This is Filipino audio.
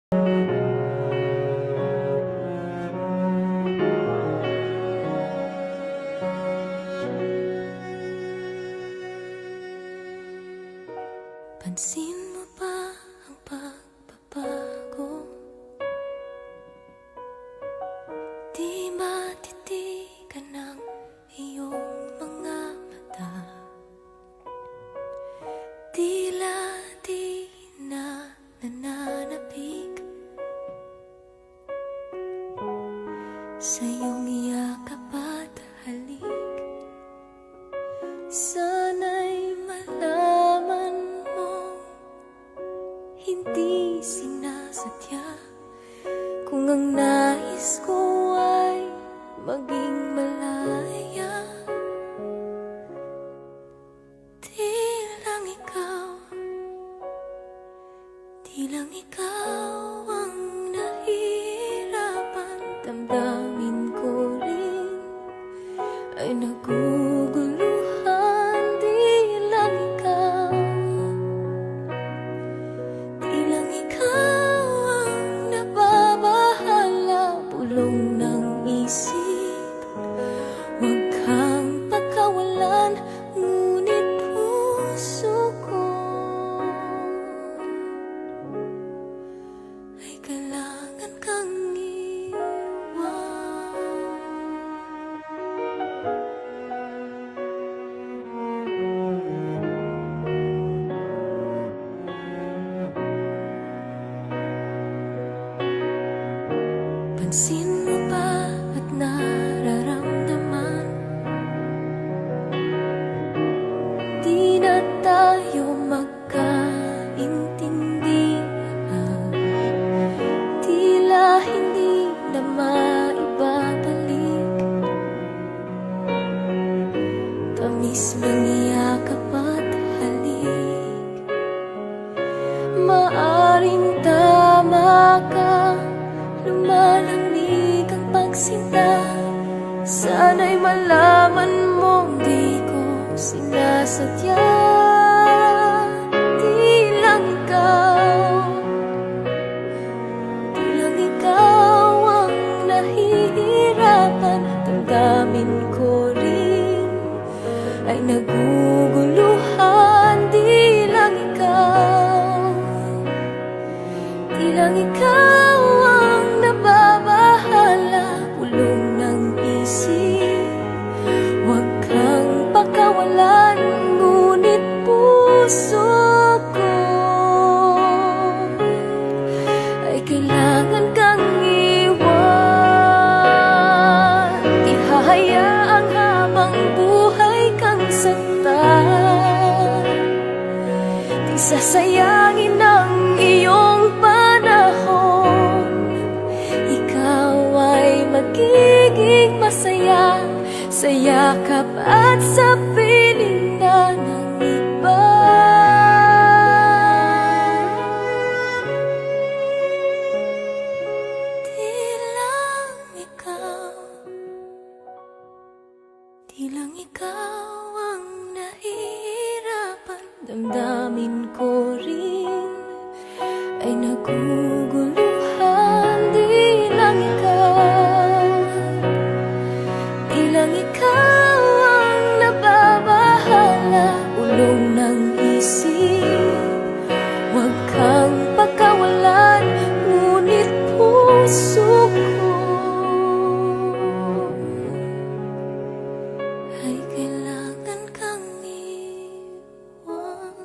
Pansin mo ba ang pagbabago? Di matitigan ng iyong mga mata. Tila di na nananapig sa iyong yakap at halik. Sana'y malaman mo, hindi sinasadya. Kung ang nais ko ay maging malaya, di lang ikaw ang nahihirapan. Damdamin ko rin ay naguguluhan. Di lang ikaw ang nababahala. Bulong ng isip, huwag kang pagkawalan. Ngunit puso ko ay kailangan kang iwan. Pansin mo ba at nararamdaman? Di na tayo magkaintindihan. Tila hindi na maibabalik tamis ng yakap at halik. Maaring tama ka, lumalamig ang pagsinta. Sana'y malaman mong di ko sinasadya. Di lang ikaw ang nahihirapan. Damdamin ko rin ay naguguluhan. Di lang ikaw ang nababahala. Bulong ng isip, huwag kang pakawalan. Ngunit puso ko ay kailangan kang iwan. Di hahayaang habang buhay kang saktan. Di sasayangin ang iyong panahon. Ikaw ay magiging masaya sa yakap at sa piling na ng iba. Di lang ikaw ang nahihirapan. Damdamin ko rin ay naguguluhan. Di lang ikaw ang nababahala. Ulong ng isip, huwag kang pagkawalan. Ngunit puso ko ay kailangan kang iwan.